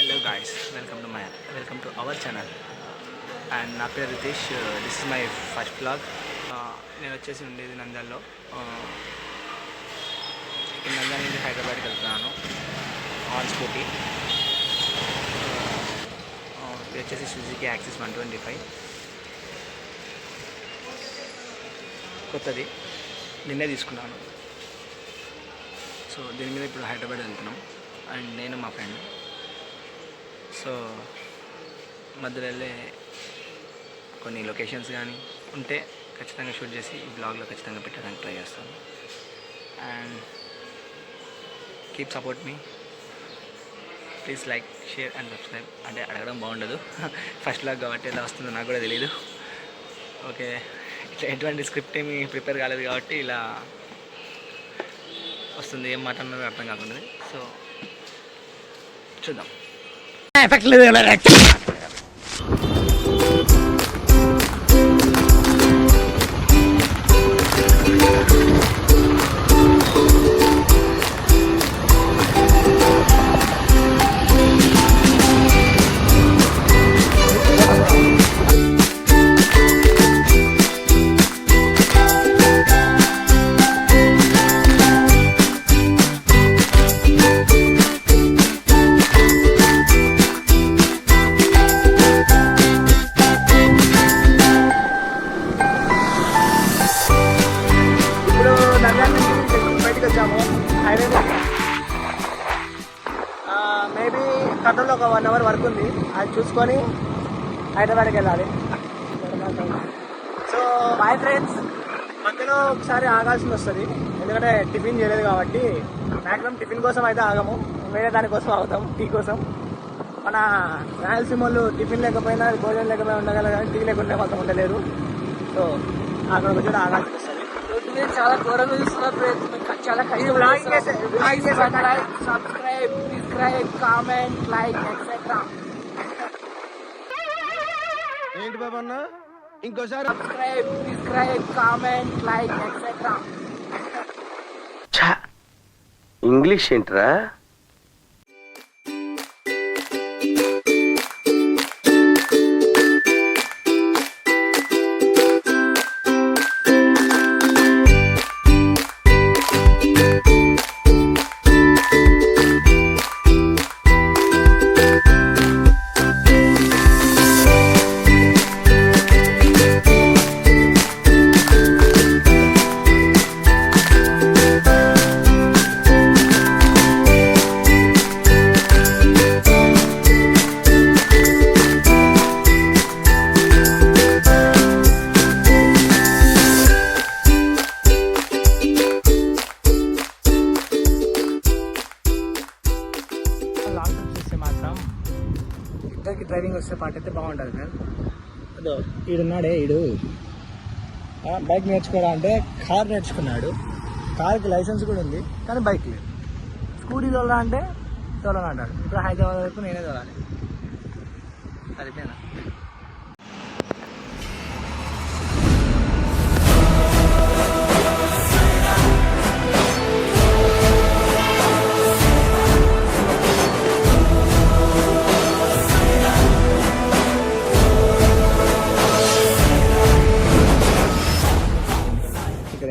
Hello guys, welcome to our channel. And నా పేరు Ritesh. This is my first blog. నేను వచ్చేసి ఉండేది నంద్యాలలో. ఇక్కడ నంద్యాల నుండి హైదరాబాద్కి వెళ్తున్నాను ఆన్ స్కూటీ. ఇది వచ్చేసి సుజుకి యాక్సిస్ 125 కొత్తది, నిన్నే తీసుకున్నాను. సో దీని మీద ఇప్పుడు హైదరాబాద్ వెళ్తున్నాం, అండ్ నేను మా ఫ్రెండ్. సో మధ్యలో వెళ్ళే కొన్ని లొకేషన్స్ కానీ ఉంటే ఖచ్చితంగా షూట్ చేసి ఈ బ్లాగ్లో ఖచ్చితంగా పెట్టడానికి ట్రై చేస్తాను. And keep support me, please like, share and subscribe. అంటే అడగడం బాగుండదు, ఫస్ట్ బ్లాగ్ కాబట్టి ఎలా వస్తుందో నాకు కూడా తెలియదు. ఓకే, ఇట్లా ఎటువంటి స్క్రిప్ట్ ఏమి ప్రిపేర్ కాలేదు కాబట్టి ఇలా వస్తుంది, ఏం మాట అన్నది అర్థం కాకుండా. సో చూద్దాం. ఎఫెక్ట్ లేదు. హైవే మేబీ కర్నూలులో ఒక 1 అవర్ వర్క్ ఉంది, అది చూసుకొని హైదరాబాద్కి వెళ్ళాలి. సో మై ఫ్రెండ్స్, మధ్యలో ఒకసారి ఆగాల్సి వస్తుంది, ఎందుకంటే టిఫిన్ చేయలేదు కాబట్టి. మ్యాక్సిమం టిఫిన్ కోసం అయితే ఆగము, వేరే దానికోసం ఆగుతాం, టీ కోసం. మన రాయలసీమ వాళ్ళు టిఫిన్ లేకపోయినా భోజనం లేకపోయినా ఉండగలరు, కానీ టీ లేకుండా మొత్తం ఉండలేరు. సో అక్కడ కొంచెం ఆగాల్సి వస్తుంది. చాలా ఘోరంగా చూస్తున్నారు, చాలా subscribe, describe, comment, like etcetera. ఏంటి బాబా అన్న, ఇంకోసారి subscribe, describe, comment, like etcetera. English ఏంట్రా? ఇద్దరికి డ్రైవింగ్ వస్తే పాట అయితే బాగుంటుంది మ్యామ్. అదో ఈడున్నాడే, ఈడు బైక్ నేర్చుకోరా అంటే కార్ నేర్చుకున్నాడు. కార్కి లైసెన్స్ కూడా ఉంది, కానీ బైక్ లేదు. స్కూటీ తోలా అంటే తోలని అంటాడు. ఇప్పుడు హైదరాబాద్ వరకు నేనే తోలాలి, సరిపోయినా.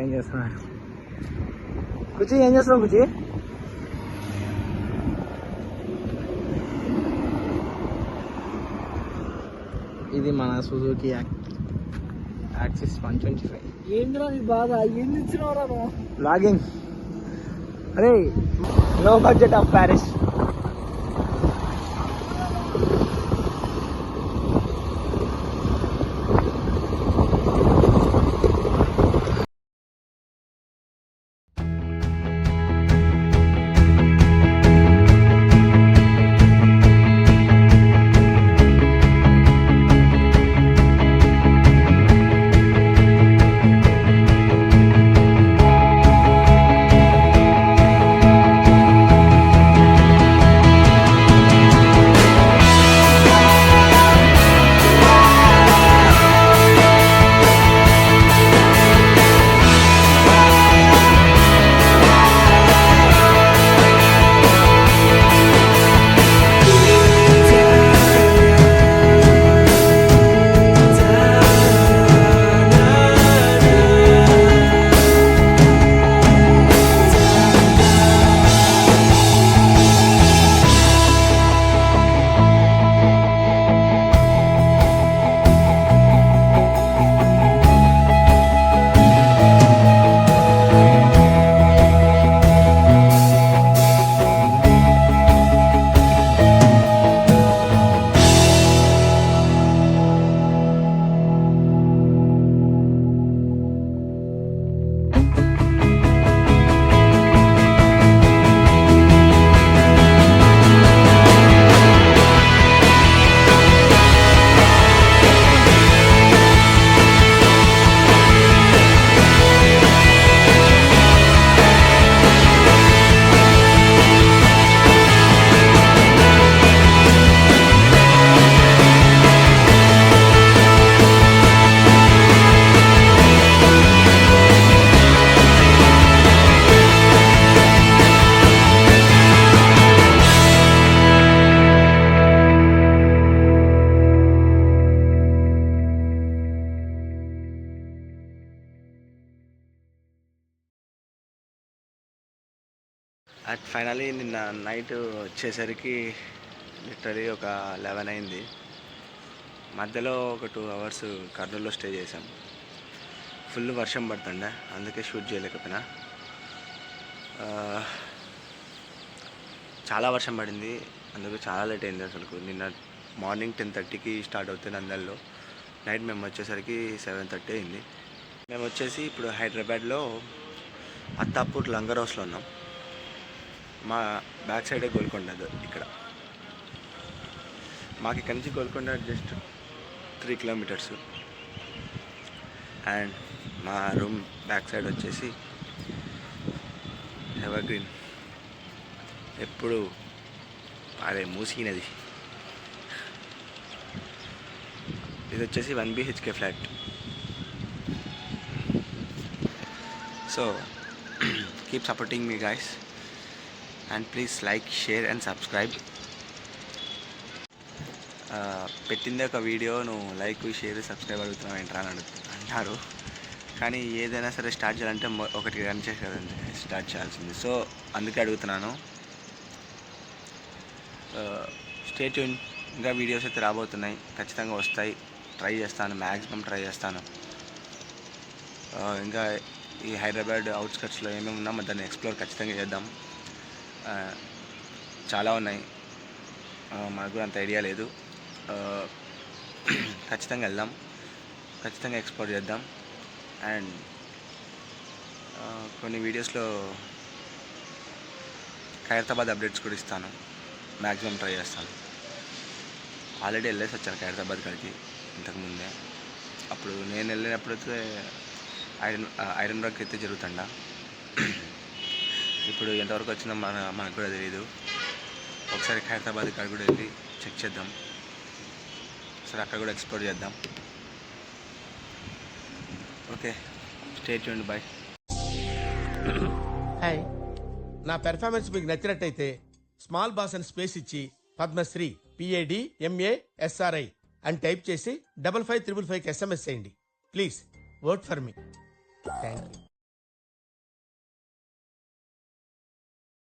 ఏం చేస్తున్నాడు కుచి? ఏం చేస్తున్నావు కుచి? ఇది మన సుజుకి యాక్సిస్ 125. ఏంద్రా నీ బాగా ఎన్ని ఇచ్చినవరా బ్లాగింగ్? అరే, లో బడ్జెట్ ఆఫ్ ప్యారిస్. ఫైనలీ నిన్న నైట్ వచ్చేసరికి లిటరలీ ఒక 11 అయింది. మధ్యలో ఒక 2 అవర్స్ కర్నూలులో స్టే చేసాం. ఫుల్ వర్షం పడుతుండే, అందుకే షూట్ చేయలేకపోయినా. చాలా వర్షం పడింది, అందుకే చాలా లేట్ అయింది. అసలు నిన్న మార్నింగ్ 10:30కి స్టార్ట్ అవుతుంది నందల్లో. నైట్ మేము వచ్చేసరికి 7:30 అయింది. మేము వచ్చేసి ఇప్పుడు హైదరాబాద్లో అత్తాపూర్ లంగర్ హౌస్లో ఉన్నాం. మా బ్యాక్ సైడే గోల్కొండ ఇక్కడ. మాకు ఇక్కడ నుంచి గోల్కొండ జస్ట్ 3 కిలోమీటర్స్. అండ్ మా రూమ్ బ్యాక్ సైడ్ వచ్చేసి ఎవర్ గ్రీన్, ఎప్పుడు అదే మూసినది. ఇది వచ్చేసి 1 BHK flat. So keep supporting me guys and please like, share and subscribe. పెట్టిందే ఒక వీడియో, నువ్వు లైక్, షేర్, సబ్స్క్రైబ్ అడుగుతున్నావు ఏంట్రా అని అంటారు. కానీ ఏదైనా సరే స్టార్ట్ చేయాలంటే ఒకటి రన్ చేసి కదండి స్టార్ట్ చేయాల్సింది. సో అందుకే అడుగుతున్నాను. స్టే ట్యూన్, ఇంకా వీడియోస్ అయితే రాబోతున్నాయి, ఖచ్చితంగా వస్తాయి. ట్రై చేస్తాను, మ్యాక్సిమం ట్రై చేస్తాను. ఇంకా ఈ హైదరాబాద్ అవుట్స్కట్స్లో ఏమేమి ఉన్నామో దాన్ని ఎక్స్ప్లోర్ ఖచ్చితంగా చేద్దాం. చాలా ఉన్నాయి, మాకు కూడా అంత ఐడియా లేదు. ఖచ్చితంగా వెళ్దాం, ఖచ్చితంగా ఎక్స్ప్లోర్ చేద్దాం. అండ్ కొన్ని వీడియోస్లో ఖైరతాబాద్ అప్డేట్స్ కూడా ఇస్తాను, మ్యాక్సిమం ట్రై చేస్తాను. ఆల్రెడీ వెళ్ళేసి వచ్చాను ఖైరతాబాద్ కాడికి ఇంతకుముందే. అప్పుడు నేను వెళ్ళినప్పుడు అయితే ఐరన్ వర్క్ అయితే జరుగుతుండా. ఇప్పుడు ఎంతవరకు వచ్చినా మనకు కూడా తెలియదు. ఒకసారి ఖైరతాబాద్ కాడ కూడా వెళ్ళి చెక్ చేద్దాం, సరే అక్కడ కూడా ఎక్స్ప్లోర్ చేద్దాం. Okay, stay tuned, by. Hi, నా పెర్ఫార్మెన్స్ మీకు నచ్చినట్టయితే స్మాల్ బాస్ అని స్పేస్ ఇచ్చి పద్మశ్రీ PADMASRI అని టైప్ చేసి 5555కి SMS చేయండి. Please vote for me. Thank you.